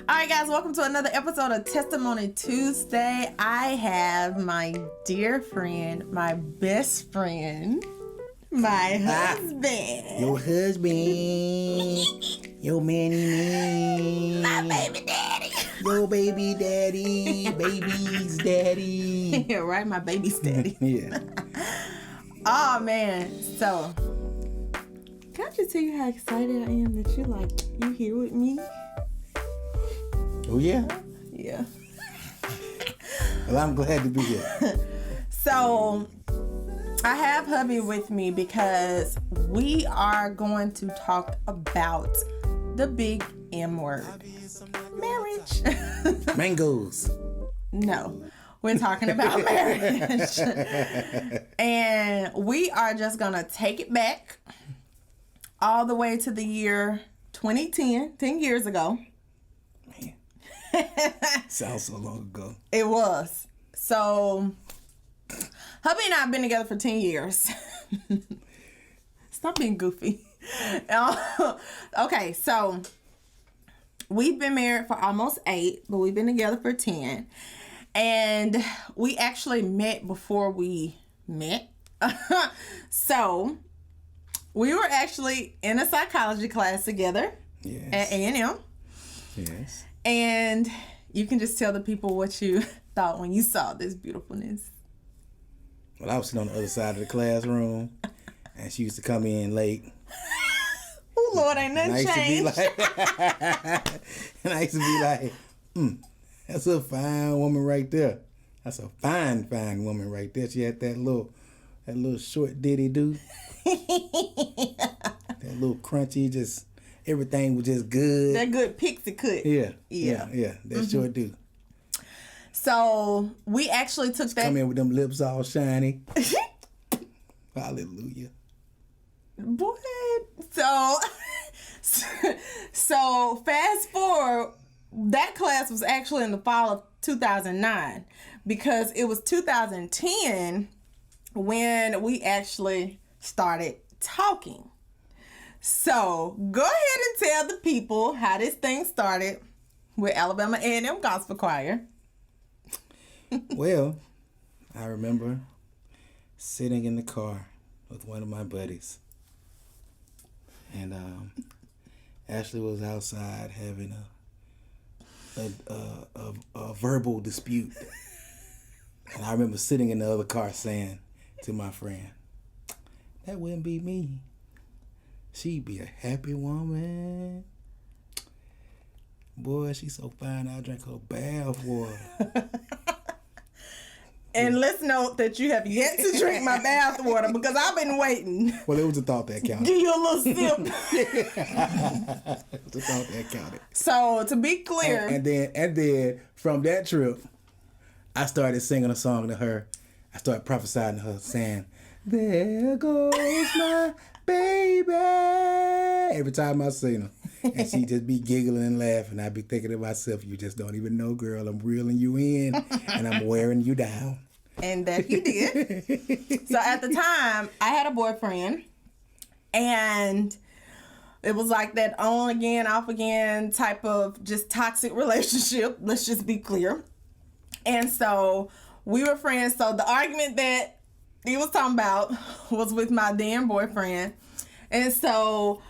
right, guys, welcome to another episode of Testimony Tuesday. I have my dear friend, my best friend, my husband. Your husband. Your manny man. My baby daddy. Your baby daddy. Baby's daddy. Yeah, right? My baby's daddy. Yeah. Oh, man. So, can I just tell you how excited I am that you here with me? Oh, yeah? Yeah. Well, I'm glad to be here. So, I have hubby with me because we are going to talk about the big M word. Marriage. Mangoes. No, we're talking about marriage. And we are just going to take it back all the way to the year 2010, 10 years ago. Man. Sounds so long ago. It was. So, hubby and I have been together for 10 years. Stop being goofy. Okay, so we've been married for almost 8, but we've been together for 10. And we actually met before we met. So, we were actually in a psychology class together at A&M. Yes. And you can just tell the people what you thought when you saw this beautifulness. Well, I was sitting on the other side of the classroom, and she used to come in late. Oh, Lord, ain't nothing changed. And I used to be like, that's a fine woman right there. That's a fine woman right there. She had that little short ditty do. That little crunchy, just everything was just good. That good pixie cut. Yeah. That sure do. So we actually took that. Come in with them lips all shiny. Hallelujah. Boy. So fast forward, that class was actually in the fall of 2009 because it was 2010 when we actually started talking. So go ahead and tell the people how this thing started with Alabama A&M Gospel Choir. Well, I remember sitting in the car with one of my buddies, and Ashley was outside having a verbal dispute, and I remember sitting in the other car saying to my friend, "That wouldn't be me. She'd be a happy woman. Boy, she's so fine. I'll drink her bath water." And let's note that you have yet to drink my bath water because I've been waiting. Well, it was a thought that counted. Give you a little sip. It was a thought that counted. So, to be clear. And then from that trip, I started singing a song to her. I started prophesying to her, saying, "There goes my baby." Every time I seen her. And she'd just be giggling and laughing. I'd be thinking to myself, "You just don't even know, girl. I'm reeling you in and I'm wearing you down." And that you did. So at the time, I had a boyfriend. And it was like that on again, off again type of just toxic relationship. Let's just be clear. And so we were friends. So the argument that he was talking about was with my then boyfriend. And so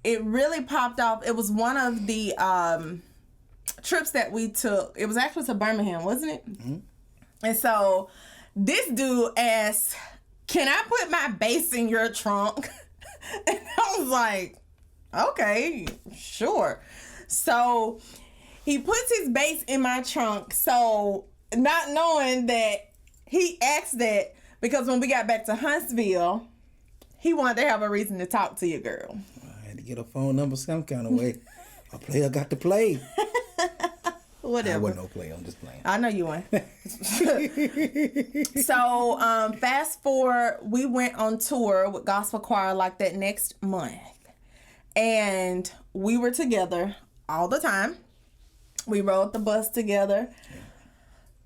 it really popped off. It was one of the trips that we took. It was actually to Birmingham, wasn't it? Mm-hmm. And so this dude asked, "Can I put my bass in your trunk?" And I was like, "Okay, sure." So he puts his bass in my trunk. So not knowing that he asked that because when we got back to Huntsville, he wanted to have a reason to talk to your girl. I had to get a phone number some kind of way. A player got to play. Whatever. I wasn't no player. I'm just playing. I know you weren't. So, fast forward, we went on tour with Gospel Choir like that next month. And we were together all the time. We rode the bus together. Yeah.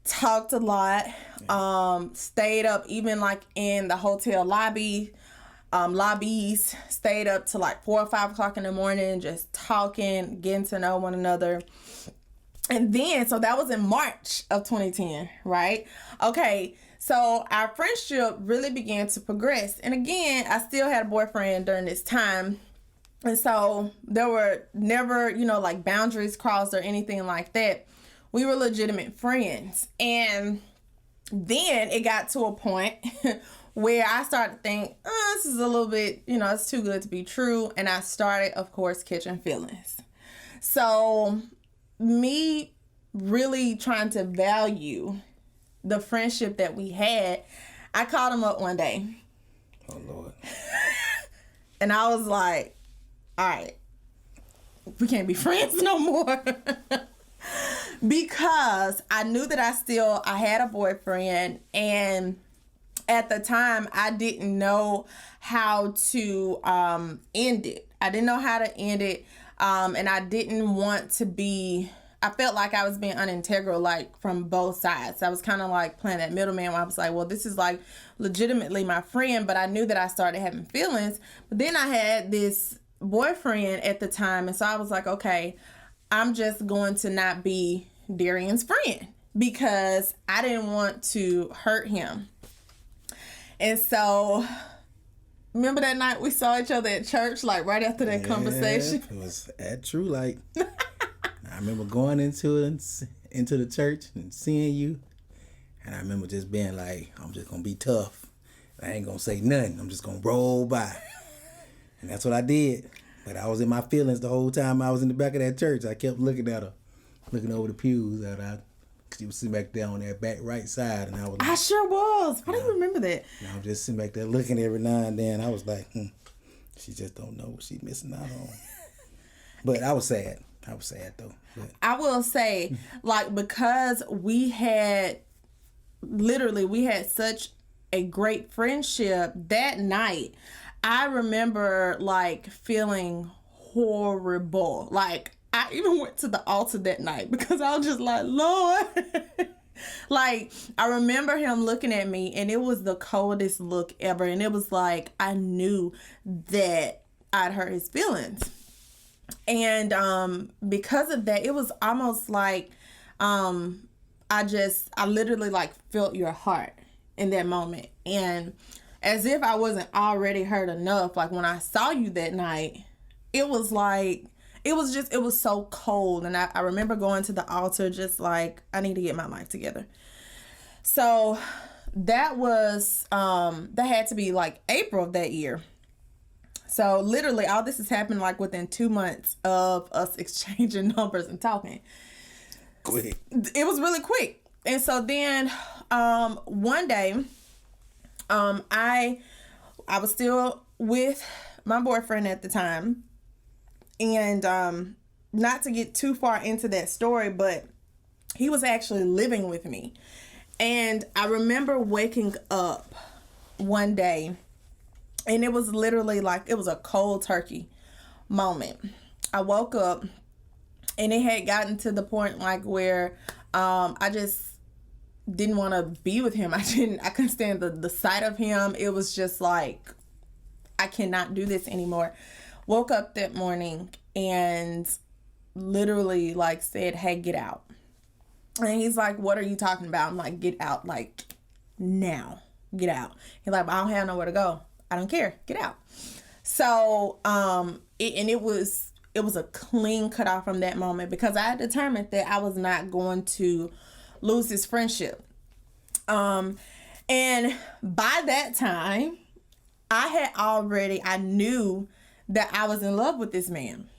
Talked a lot. Yeah. Stayed up even like in the hotel lobby. lobbies, stayed up to like 4 or 5 o'clock in the morning, just talking, getting to know one another. And then, so that was in March of 2010, right? Okay, so our friendship really began to progress. And again, I still had a boyfriend during this time. And so there were never, like boundaries crossed or anything like that. We were legitimate friends. And then it got to a point where I started to think, this is a little bit, it's too good to be true. And I started, of course, catching feelings. So me really trying to value the friendship that we had, I called him up one day. Oh, Lord. And I was like, all right, we can't be friends no more. Because I knew that I had a boyfriend, and at the time I didn't know how to end it. I didn't know how to end it, and I didn't want to be, I felt like I was being unintegral, like from both sides. I was kind of like playing that middleman where I was like, well, this is like legitimately my friend, but I knew that I started having feelings. But then I had this boyfriend at the time, and so I was like, okay, I'm just going to not be Darien's friend because I didn't want to hurt him. And so remember that night we saw each other at church, like right after that conversation? It was at True Light. I remember going into the church and seeing you, and I remember just being like, I'm just gonna be tough. I ain't gonna say nothing. I'm just gonna roll by. And that's what I did. But I was in my feelings the whole time I was in the back of that church. I kept looking at her, looking over the pews at her. She was sitting back there on that back right side, and I was. I sure was. Why do you remember that? And I was just sitting back there looking every now and then. I was like, she just don't know what she's missing out on. But I was sad. I was sad though. But I will say, like, because we had such a great friendship that night, I remember like feeling horrible. Like I even went to the altar that night because I was just like, Lord. Like I remember him looking at me, and it was the coldest look ever. And it was like I knew that I'd hurt his feelings. And because of that, it was almost like I literally like felt your heart in that moment. And as if I wasn't already hurt enough, like when I saw you that night, it was like, it was so cold. And I remember going to the altar just like, I need to get my life together. So that was, that had to be like April of that year. So literally all this has happened like within 2 months of us exchanging numbers and talking. quick. It was really quick. And so then one day, I was still with my boyfriend at the time, and not to get too far into that story, but he was actually living with me. And I remember waking up one day, and it was literally like it was a cold turkey moment. I woke up, and it had gotten to the point like where I just didn't want to be with him. I couldn't stand the sight of him. It was just like, I cannot do this anymore. Woke up that morning and literally like said, hey, get out. And he's like, what are you talking about? I'm like, get out, like now, get out. He's like, I don't have nowhere to go. I don't care. Get out. So, it was a clean cut off from that moment because I had determined that I was not going to lose his friendship. And by that time, I knew that I was in love with this man.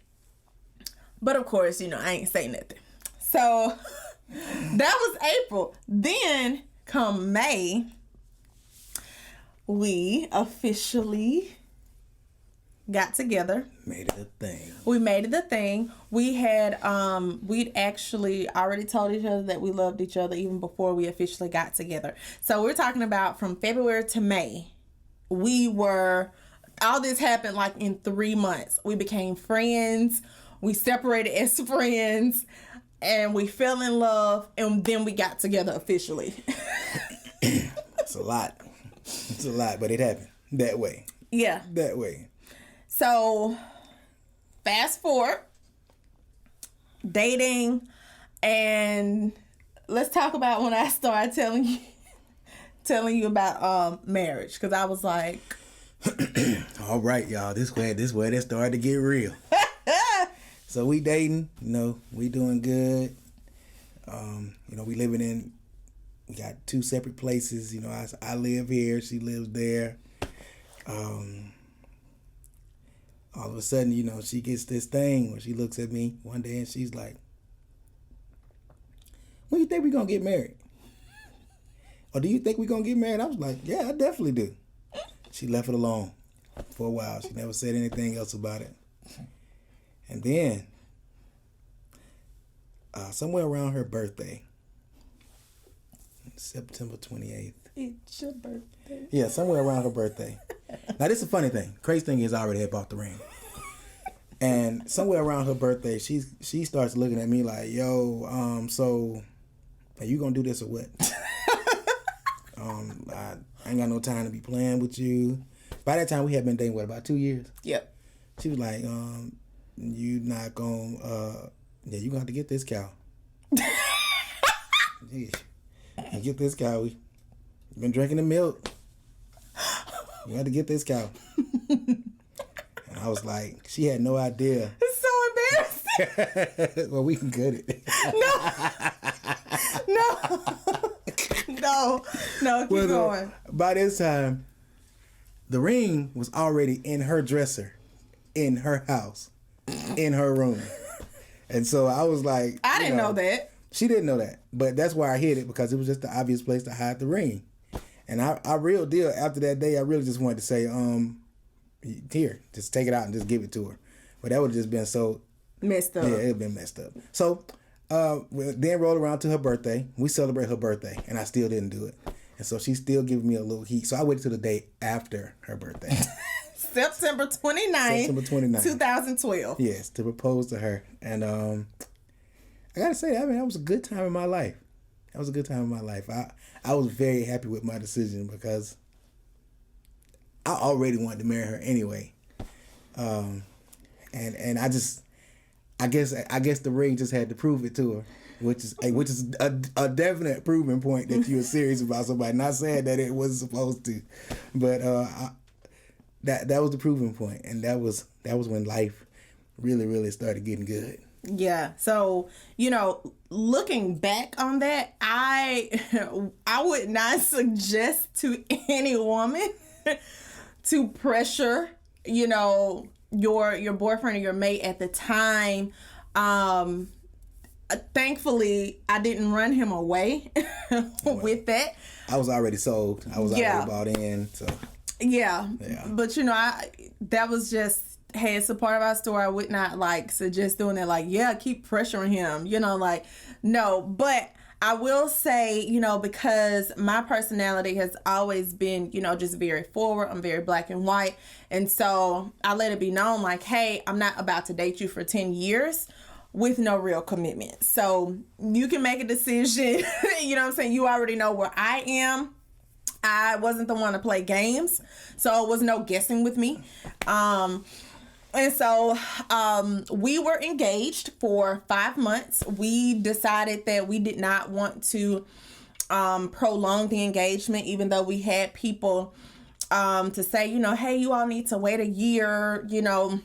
But of course, I ain't say nothing. So that was April. Then come May, we officially got together. Made it a thing. We made it a thing. We had, we'd actually already told each other that we loved each other even before we officially got together. So we're talking about from February to May. All this happened like in 3 months. We became friends. We separated as friends. And we fell in love. And then we got together officially. It's a lot. It's a lot, but it happened that way. Yeah. that way. So, fast forward, dating, and let's talk about when I started telling you about marriage, because I was like, all right, y'all, this where that started to get real. So we dating, we doing good. We we got two separate places. I live here, she lives there. All of a sudden, she gets this thing where she looks at me one day and she's like, when you think we're going to get married? Or do you think we're going to get married? I was like, yeah, I definitely do. She left it alone for a while. She never said anything else about it. And then, somewhere around her birthday, September 28th. It's your birthday. Yeah, somewhere around her birthday. Now, this is a funny thing. Crazy thing is I already had bought the ring. And somewhere around her birthday, she starts looking at me like, yo, so are you going to do this or what? I ain't got no time to be playing with you. By that time, we had been dating, about 2 years? Yep. She was like, you not going to, you're going to have to get this cow. Yeah. Get this cow. We've been drinking the milk. You have to get this cow. And I was like, she had no idea. It's so embarrassing. Well, we can cut it. No, keep going. By this time, the ring was already in her dresser, in her house, in her room. And so I was like, I didn't know that. She didn't know that, but that's why I hid it, because it was just the obvious place to hide the ring. And I real deal, after that day, I really just wanted to say, here, just take it out and just give it to her. But that would have just been so messed up. Yeah, it would have been messed up. So then rolled around to her birthday. We celebrate her birthday, and I still didn't do it. And so she's still giving me a little heat. So I waited till the day after her birthday. September 29th, 2012. Yes, to propose to her. And I gotta say, that was a good time in my life. That was a good time in my life. I was very happy with my decision because I already wanted to marry her anyway. And I guess the ring just had to prove it to her, which is a definite proving point that you were serious about somebody. Not saying that it wasn't supposed to, but that was the proving point, and that was when life really, really started getting good. Yeah. So, looking back on that, I would not suggest to any woman to pressure, your boyfriend or your mate at the time. Thankfully, I didn't run him away with that. I was already sold. I was already bought in. So yeah. But that was just, hey, it's a part of our story. I would not suggest doing it. Keep pressuring him, no. But I will say, because my personality has always been, just very forward. I'm very black and white. And so I let it be known hey, I'm not about to date you for 10 years with no real commitment. So you can make a decision. You know what I'm saying? You already know where I am. I wasn't the one to play games. So it was no guessing with me. And so we were engaged for 5 months. We decided that we did not want to prolong the engagement, even though we had people to say, hey, you all need to wait a year, yada,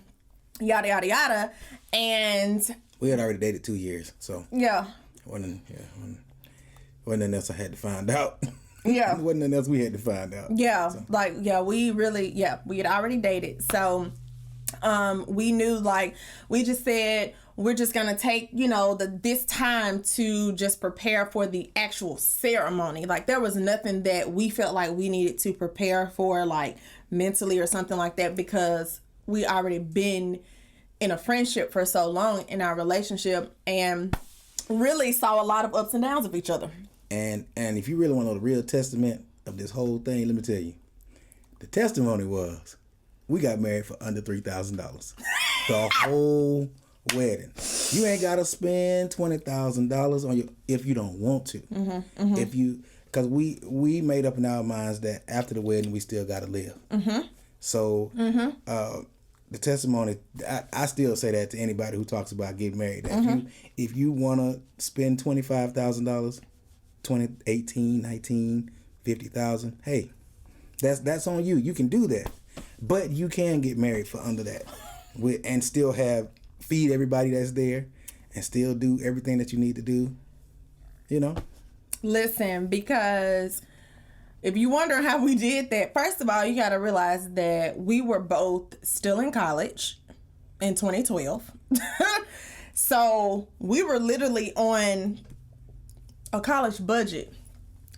yada, yada. And we had already dated 2 years. So yeah. Wasn't nothing else I had to find out. Yeah. Wasn't nothing else we had to find out. Yeah. So. We had already dated. So we knew we just said we're just gonna take this time to just prepare for the actual ceremony. There was nothing that we felt like we needed to prepare for mentally or something like that, because we already been in a friendship for so long in our relationship and really saw a lot of ups and downs of each other. And if you really want to know the real testament of this whole thing, let me tell you, the testimony was, we got married for under $3,000. The whole wedding. You ain't got to spend $20,000 on if you don't want to. Mm-hmm, mm-hmm. Because we made up in our minds that after the wedding we still got to live. Mm-hmm. So the testimony, I still say that to anybody who talks about getting married. That if you want to spend $25,000, 20, 18, 19, 50,000, hey, that's on you. You can do that. But you can get married for under that and still feed everybody that's there and still do everything that you need to do, you know? Listen, because if you wonder how we did that, first of all, you got to realize that we were both still in college in 2012. So we were literally on a college budget.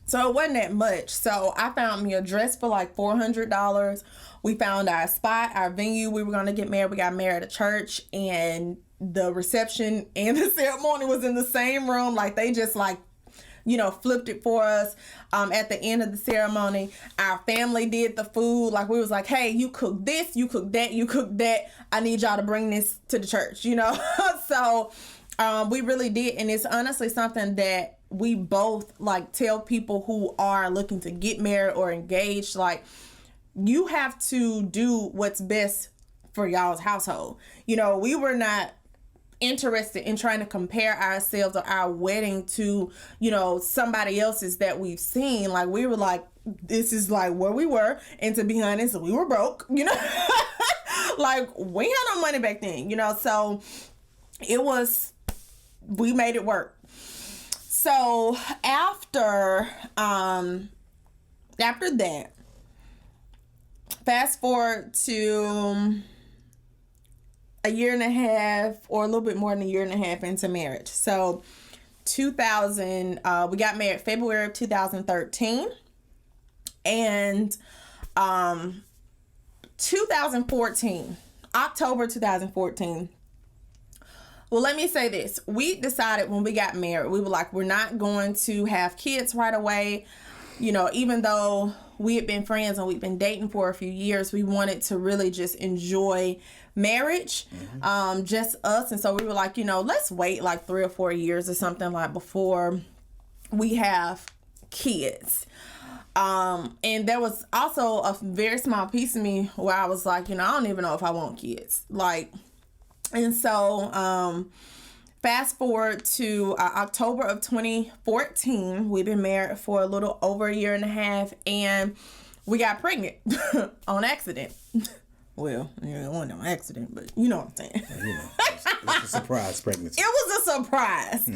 So it wasn't that much. So I found me a dress for like $400. We found our spot, our venue. We were going to get married. We got married at a church, and the reception and the ceremony was in the same room. Like they just flipped it for us. At the end of the ceremony, our family did the food. Like we was like, hey, you cook this, you cook that, you cook that. I need y'all to bring this to the church, So we really did. And it's honestly something that we both tell people who are looking to get married or engaged, you have to do what's best for y'all's household. We were not interested in trying to compare ourselves or our wedding to, somebody else's that we've seen. Like we were like, this is like where we were. And to be honest, we were broke, like we had no money back then, so we made it work. So after that, fast forward to a year and a half or a little bit more than a year and a half into marriage. So 2000, we got married February of 2013. And 2014, October 2014. Well, let me say this. We decided when we got married, we were like, we're not going to have kids right away. Even though we had been friends and we'd been dating for a few years, we wanted to really just enjoy marriage, just us. And so we were like, let's wait like 3 or 4 years or something before we have kids. And there was also a very small piece of me where I was like, I don't even know if I want kids. And so, fast forward to October of 2014, we've been married for a little over a year and a half, and we got pregnant on accident. Well, it wasn't an accident, but you know what I'm saying. It was a surprise pregnancy. It was a surprise.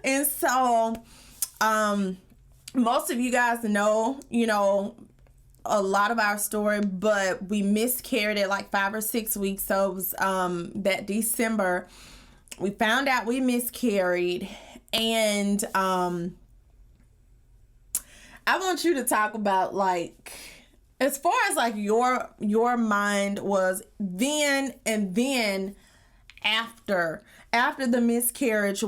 And so, most of you guys know, a lot of our story, but we miscarried at 5 or 6 weeks. So it was that December we found out we miscarried, and I want you to talk about as far as your mind was then, and then after the miscarriage,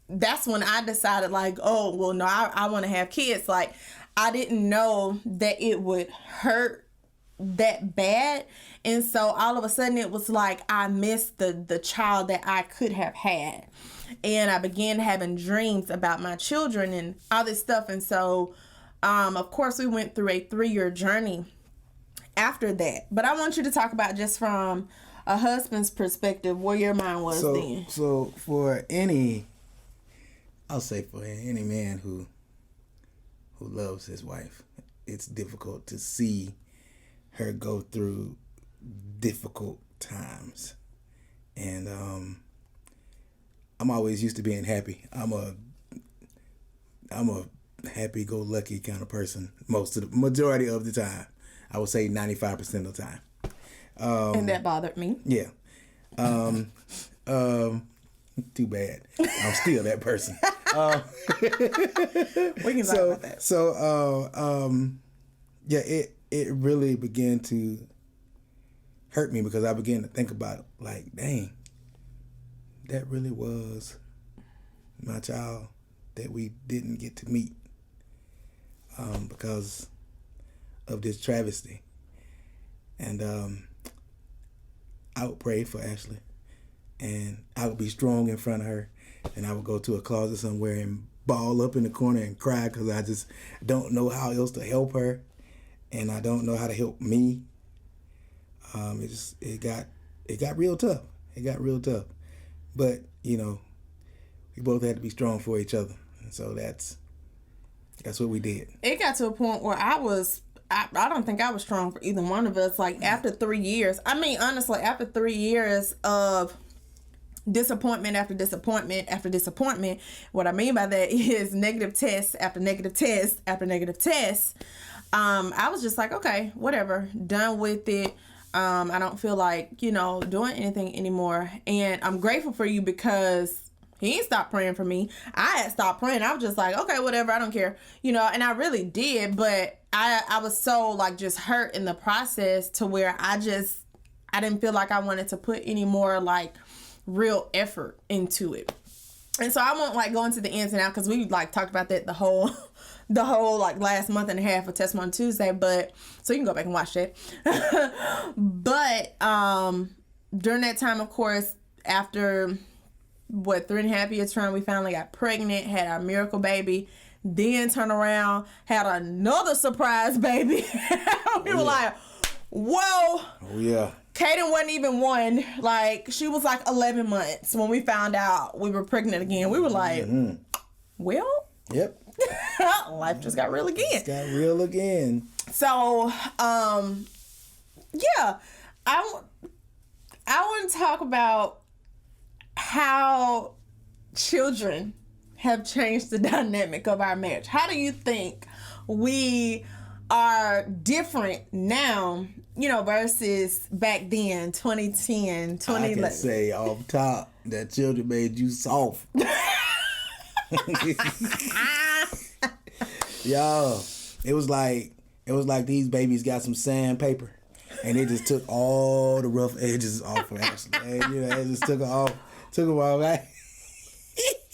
that's when I decided oh well, no, I want to have kids. I didn't know that it would hurt that bad. And so all of a sudden it was I missed the child that I could have had. And I began having dreams about my children and all this stuff. And so, of course, we went through a 3-year journey after that. But I want you to talk about, just from a husband's perspective, where your mind was then. So for any man who loves his wife, it's difficult to see her go through difficult times. And I'm always used to being happy. I'm a happy-go-lucky kind of person majority of the time. I would say 95% of the time. And that bothered me. Yeah. Too bad. I'm still that person. We can talk about that. Yeah, it really began to hurt me, because I began to think about dang, that really was my child that we didn't get to meet because of this travesty. And I would pray for Ashley, and I would be strong in front of her, and I would go to a closet somewhere and ball up in the corner and cry because I just don't know how else to help her, and I don't know how to help me. It got real tough. It got real tough, but we both had to be strong for each other, and so that's what we did. It got to a point where I don't think I was strong for either one of us. Like after 3 years, I mean, honestly, after 3 years of disappointment after disappointment after disappointment, what I mean by that is negative tests after negative tests after negative tests. I was just like, okay, whatever, done with it. I don't feel like, doing anything anymore. And I'm grateful for you because he ain't stopped praying for me. I had stopped praying. I was just like, okay, whatever, I don't care. And I really did. But I was so like just hurt in the process to where I didn't feel like I wanted to put any more like real effort into it. And so I won't like go into the ins and outs because we like talked about that the whole like last month and a half of Testimony Tuesday, but so you can go back and watch that. But during that time, of course, after 3.5 years trying, we finally got pregnant, had our miracle baby, then turned around, had another surprise baby. We were like, whoa. Oh yeah. Kaden wasn't even one. Like, she was like 11 months when we found out we were pregnant again. We were like, well, yep. Life just got real again. It's got real again. So, yeah, I want to talk about how children have changed the dynamic of our marriage. How do you think we are different now, versus back then, 2010, 2011? I can say off top that children made you soft. Yo, it was like these babies got some sandpaper and they just took all the rough edges off of Ashley. And, they just took them off. Right?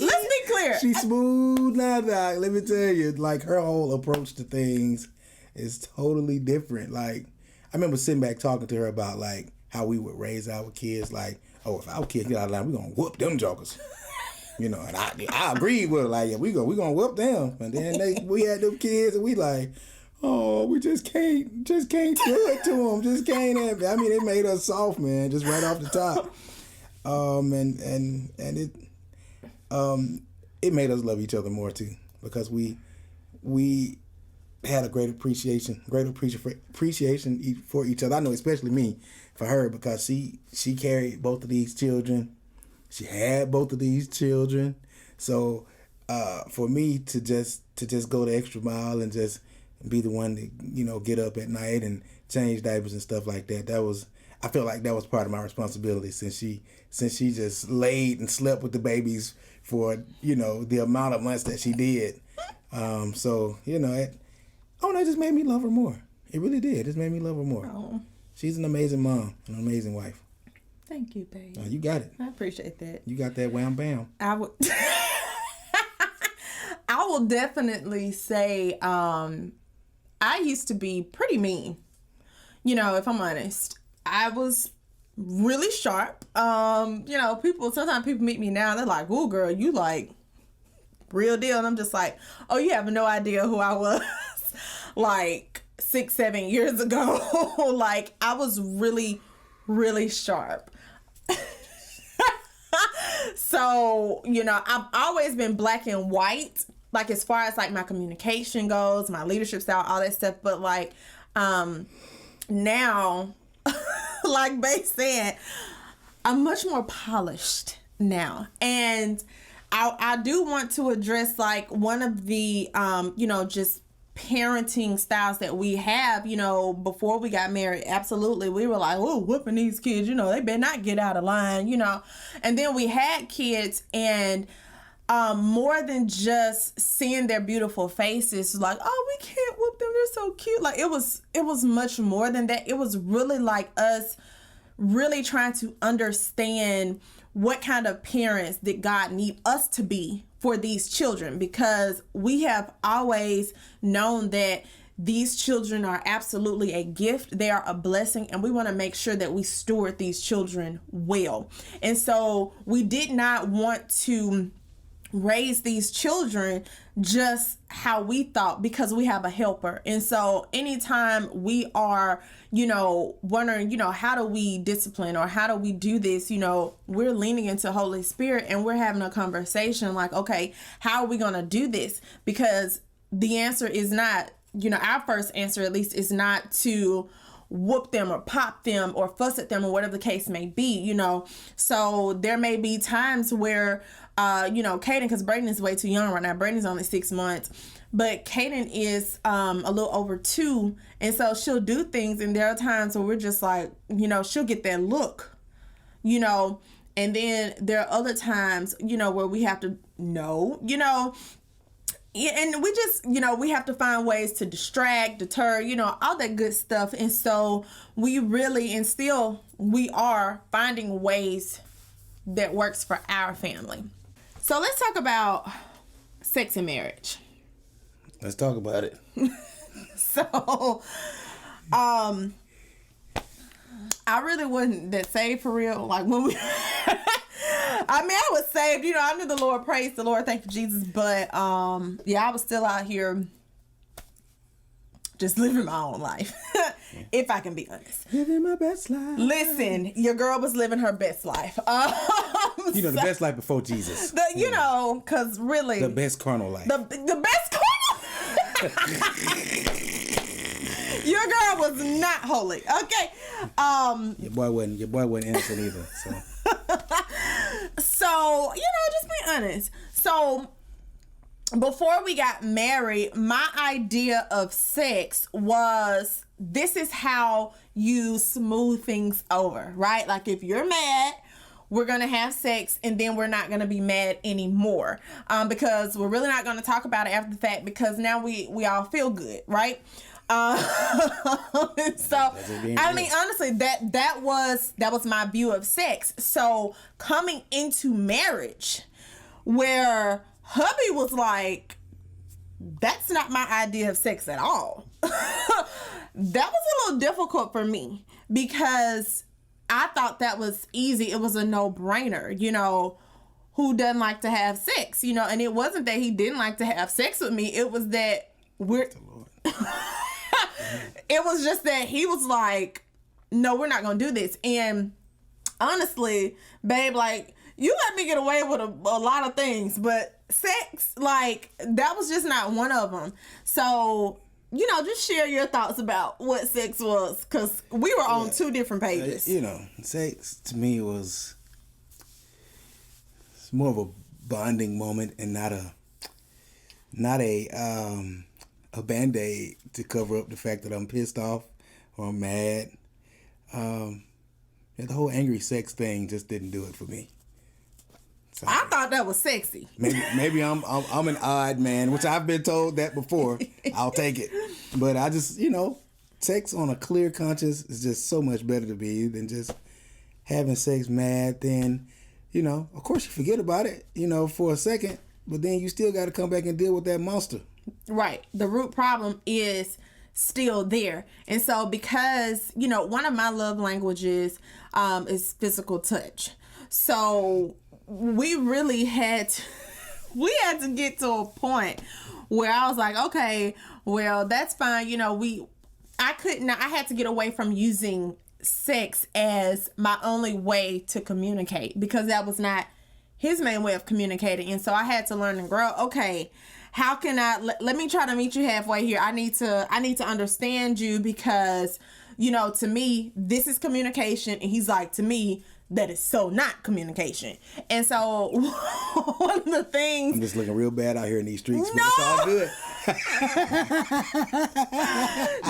Let's be clear. She's smooth now, Doc. Let me tell you, like her whole approach to things is totally different. Like I remember sitting back talking to her about like how we would raise our kids. Like, oh, if our kids get out of line, we're gonna whoop them jokers. And I agreed with her, like, yeah, we gonna whoop them. And then we had them kids, and we like, oh, we just can't do it to them. Just can't have it. I mean, it made us soft, man, just right off the top. And it made us love each other more too, because we had a great appreciation for each other. I know, especially me, for her, because she carried both of these children. She had both of these children. So for me to just go the extra mile and just be the one to, get up at night and change diapers and stuff like that, I felt like that was part of my responsibility, since she just laid and slept with the babies for, the amount of months that she did. It just made me love her more. It really did. It just made me love her more. Oh. She's an amazing mom, an amazing wife. Thank you, babe. You got it. I appreciate that. You got that wham bam. I will definitely say I used to be pretty mean. If I'm honest. I was really sharp. Sometimes people meet me now, they're like, "Ooh, girl, you like real deal." And I'm just like, "Oh, you have no idea who I was like 6-7 years ago." Like, I was really, really sharp. So, I've always been black and white, like as far as like my communication goes, my leadership style, all that stuff. But like, now, like Bae said, I'm much more polished now. And I do want to address like one of the, just parenting styles that we have, before we got married. Absolutely. We were like, oh, whooping these kids, they better not get out of line, And then we had kids, and more than just seeing their beautiful faces, like, oh, we can't whoop them, they're so cute. Like, it was much more than that. It was really like us really trying to understand what kind of parents did God need us to be for these children, because we have always known that these children are absolutely a gift. They are a blessing, and we want to make sure that we steward these children well. And so we did not want to raise these children just how we thought, because we have a helper. And so anytime we are, wondering, how do we discipline or how do we do this, we're leaning into Holy Spirit and we're having a conversation like, okay, how are we going to do this? Because the answer is not, our first answer at least is not to whoop them or pop them or fuss at them or whatever the case may be, So there may be times where, Kaden, because Brayden is way too young right now. Brayden's only 6 months, but Kaden is a little over 2. And so she'll do things. And there are times where we're just like, she'll get that look, and then there are other times, where we have to know, and we just, we have to find ways to distract, deter, all that good stuff. And so we really, and still we are finding ways that works for our family. So let's talk about sex and marriage. Let's talk about it. So, I really wasn't that saved for real. Like when we, I was saved, I knew the Lord, praise the Lord, thank you, Jesus. But, I was still out here just living my own life, if I can be honest. Living my best life. Listen, your girl was living her best life. The best life before Jesus. Because really. The best carnal life. The best carnal. Your girl was not holy. Okay. Your boy wasn't innocent either. So, just be honest. So, before we got married, my idea of sex was, this is how you smooth things over, right? Like if you're mad, we're going to have sex and then we're not going to be mad anymore. Because we're really not going to talk about it after the fact, because now we all feel good, right? So honestly, that was my view of sex. So coming into marriage, where hubby was like, that's not my idea of sex at all. That was a little difficult for me, because I thought that was easy. It was a no-brainer, who doesn't like to have sex, and it wasn't that he didn't like to have sex with me. It was that it was just that he was like, no, we're not going to do this. And honestly, babe, like, you let me get away with a lot of things, but sex, like, that was just not one of them. So, just share your thoughts about what sex was, because we were on two different pages. Sex to me was more of a bonding moment and not a Band-Aid to cover up the fact that I'm pissed off or I'm mad. The whole angry sex thing just didn't do it for me. So, I thought that was sexy. Maybe I'm an odd man, which I've been told that before. I'll take it. But I just, sex on a clear conscience is just so much better to me than just having sex mad. Then, of course you forget about it, for a second, but then you still got to come back and deal with that monster. Right. The root problem is still there. And so because, one of my love languages is physical touch. So we really had to get to a point where I was like, okay, well, that's fine. I had to get away from using sex as my only way to communicate, because that was not his main way of communicating. And so I had to learn and grow. Okay, how can let me try to meet you halfway here. I need to understand you, because, to me, this is communication. And he's like, to me, that is so not communication. And so one of the things... I'm just looking real bad out here in these streets. No! It's all good.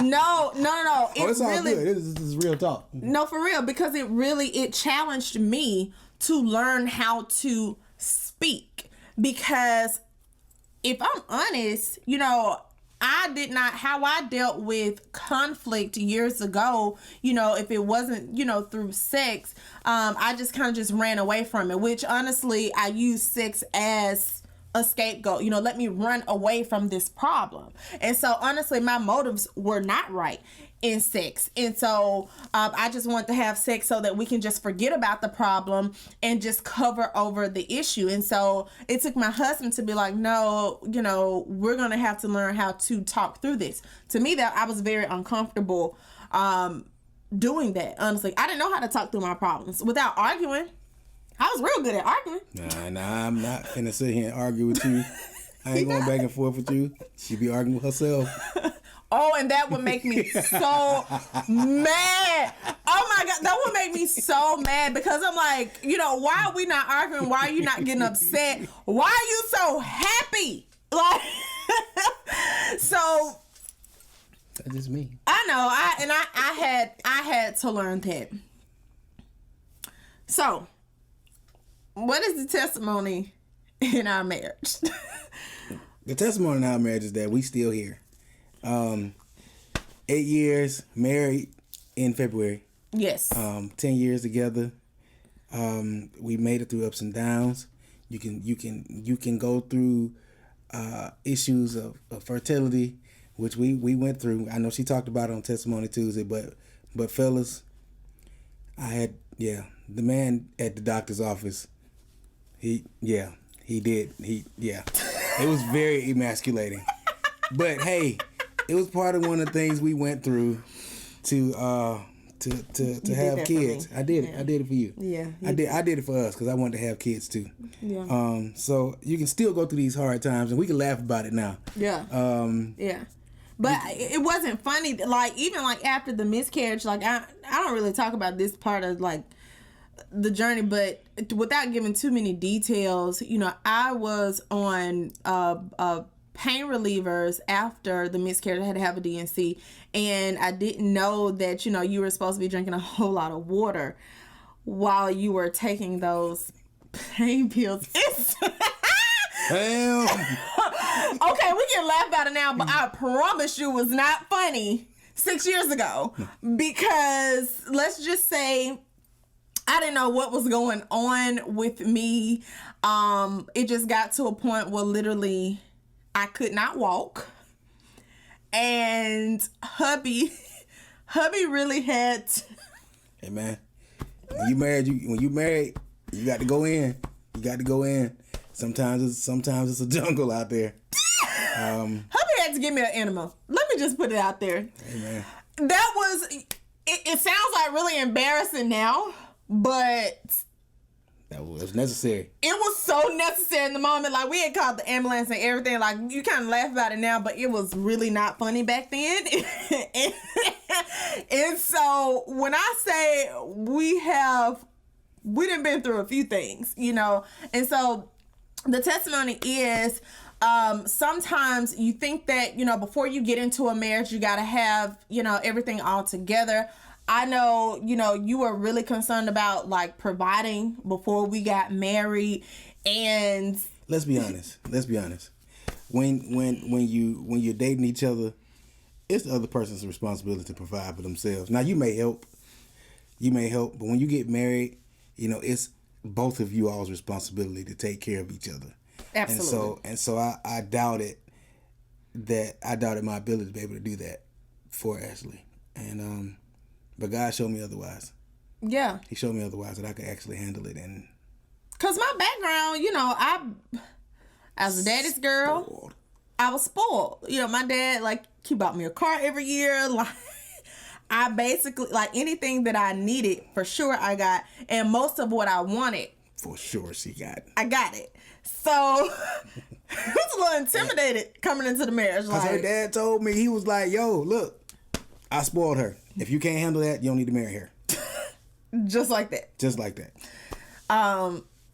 No. It's all good. This is real talk. No, for real, because it challenged me to learn how to speak. Because if I'm honest, how I dealt with conflict years ago, if it wasn't, through sex, I just kind of just ran away from it, which honestly, I use sex as a scapegoat, let me run away from this problem. And so honestly, my motives were not right. in sex. And so I just want to have sex so that we can just forget about the problem and just cover over the issue. And so it took my husband to be like, no, you know, we're going to have to learn how to talk through this. To me, that I was very uncomfortable doing that. Honestly, I didn't know how to talk through my problems without arguing. I was real good at arguing. Nah, I'm not finna sit here and argue with you. I ain't going back and forth with you. She be arguing with herself. Oh, and that would make me so mad. Oh my God, that would make me so mad because I'm like, you know, why are we not arguing? Why are you not getting upset? Why are you so happy? Like, so. That's just me. I know. I had to learn that. So, what is the testimony in our marriage? The testimony in our marriage is that we still here. 8 years married in February. Yes. 10 years together. We made it through ups and downs. You can go through issues of fertility, which we went through. I know she talked about it on Testimony Tuesday, but fellas, the man at the doctor's office, he did. It was very emasculating. But hey, it was part of one of the things we went through to have kids. I did it. I did it for you. Yeah. I did it for us because I wanted to have kids too. Yeah. So you can still go through these hard times, and we can laugh about it now. Yeah. Yeah. But it wasn't funny. Like, even like after the miscarriage, like I don't really talk about this part of like the journey, but without giving too many details, you know, I was on pain relievers after the miscarriage. I had to have a DNC, and I didn't know that, you know, you were supposed to be drinking a whole lot of water while you were taking those pain pills. Damn. Okay, we can laugh about it now, but I promise you it was not funny 6 years ago, because let's just say I didn't know what was going on with me. It just got to a point where literally I could not walk, and hubby really had to. Hey man, when you married, you got to go in. You got to go in. Sometimes it's a jungle out there. Hubby had to give me an enema. Let me just put it out there. Hey man, that was. It sounds like really embarrassing now, but that was necessary. It was so necessary in the moment. Like, we had called the ambulance and everything. Like, you kind of laugh about it now, but it was really not funny back then. and so when I say we done been through a few things, you know. And so the testimony is, sometimes you think that, you know, before you get into a marriage, you got to have, you know, everything all together. I know, you know, you were really concerned about like providing before we got married, and let's be honest. When you're dating each other, it's the other person's responsibility to provide for themselves. Now you may help, but when you get married, you know, it's both of you all's responsibility to take care of each other. Absolutely. And so I doubted my ability to be able to do that for Ashley, and but God showed me otherwise. Yeah. He showed me otherwise, that I could actually handle it. And because my background, you know, as a daddy's girl, I was spoiled. You know, my dad, like, he bought me a car every year. Like, I basically, like, anything that I needed, for sure I got. And most of what I wanted, for sure she got. I got it. So, I was a little intimidated coming into the marriage. Because her dad told me, he was like, yo, look, I spoiled her. If you can't handle that, you don't need to marry her. Just like that. Just like that.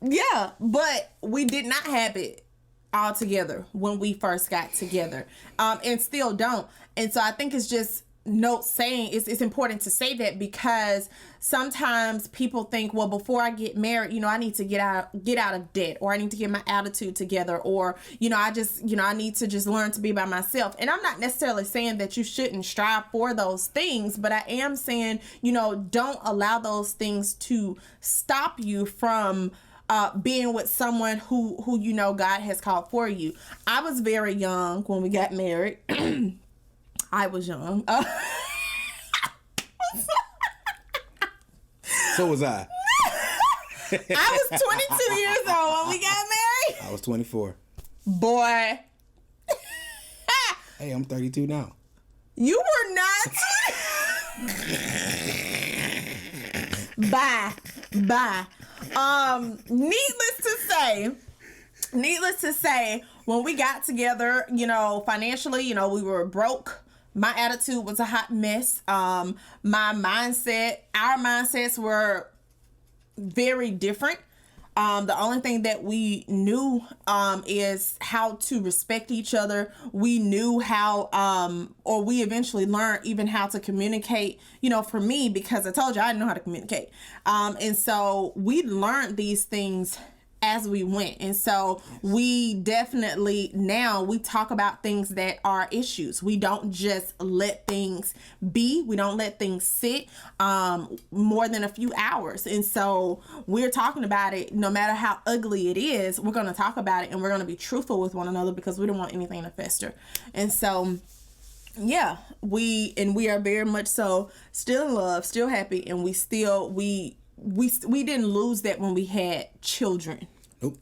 Yeah, but we did not have it all together when we first got together, and still don't. And so I think it's just it's important to say that, because sometimes people think, well, before I get married, you know, I need to get out of debt, or I need to get my attitude together, or, you know, I need to just learn to be by myself. And I'm not necessarily saying that you shouldn't strive for those things, but I am saying, you know, don't allow those things to stop you from being with someone who you know God has called for you. I was very young when we got married. I was young. So was I. I was 22 years old when we got married. I was 24. Boy. Hey, I'm 32 now. You were not. Bye. Needless to say, when we got together, financially, we were broke. My attitude was a hot mess. Our mindsets were very different. The only thing that we knew is how to respect each other. We knew how, or we eventually learned even how to communicate, for me, because I told you I didn't know how to communicate. And so we learned these things as we went. And so we definitely, now we talk about things that are issues. We don't just let things be. We don't let things sit more than a few hours. And so we're talking about it. No matter how ugly it is, we're going to talk about it, and we're going to be truthful with one another because we don't want anything to fester. And so, yeah, we are very much so still in love, still happy. And we didn't lose that when we had children. Nope.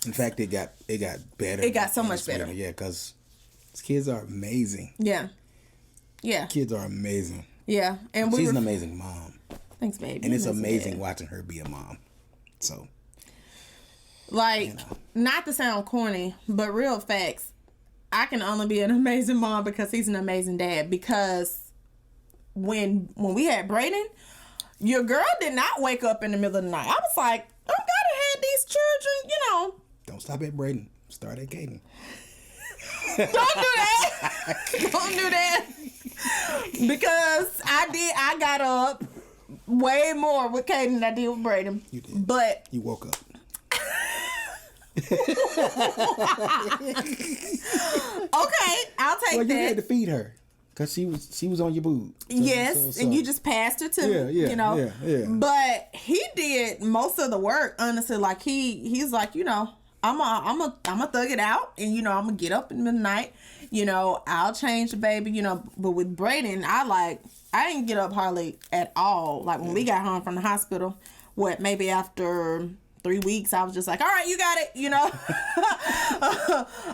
In fact, it got better. It got so much better. Yeah, because kids are amazing. Yeah. Kids are amazing. Yeah, and she's an amazing mom. Thanks, baby. And it's amazing watching her be a mom. So, not to sound corny, but real facts. I can only be an amazing mom because he's an amazing dad. Because when we had Brayden, your girl did not wake up in the middle of the night. I was like, I'm gotta have these children, Don't stop at Brayden. Start at Caden. Don't do that. Don't do that. Because I got up way more with Caden than I did with Brayden. You did. But you woke up. Okay, I'll take that. Well, you had to feed her. Because she was on your boob. So, and you just passed her to me, Yeah. But he did most of the work, honestly. Like, he's like, I'm a thug it out. And, I'm going to get up in the night. I'll change the baby, But with Brayden, I didn't get up hardly at all. Like, when we got home from the hospital, maybe after 3 weeks, I was just like, all right, you got it,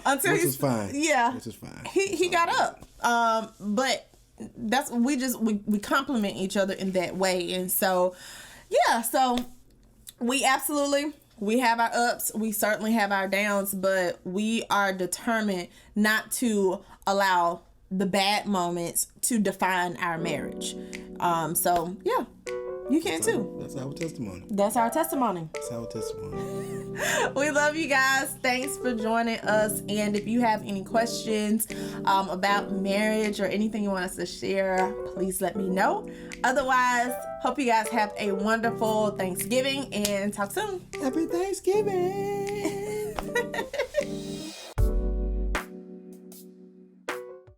Until Which is fine. Yeah. Which is fine. He got up. But that's we complement each other in that way. And so, yeah, so we have our ups, we certainly have our downs, but we are determined not to allow the bad moments to define our marriage. So yeah, you can too. That's our testimony. That's our testimony. That's our testimony. We love you guys. Thanks for joining us. And if you have any questions about marriage or anything you want us to share, please let me know. Otherwise, hope you guys have a wonderful Thanksgiving and talk soon. Happy Thanksgiving.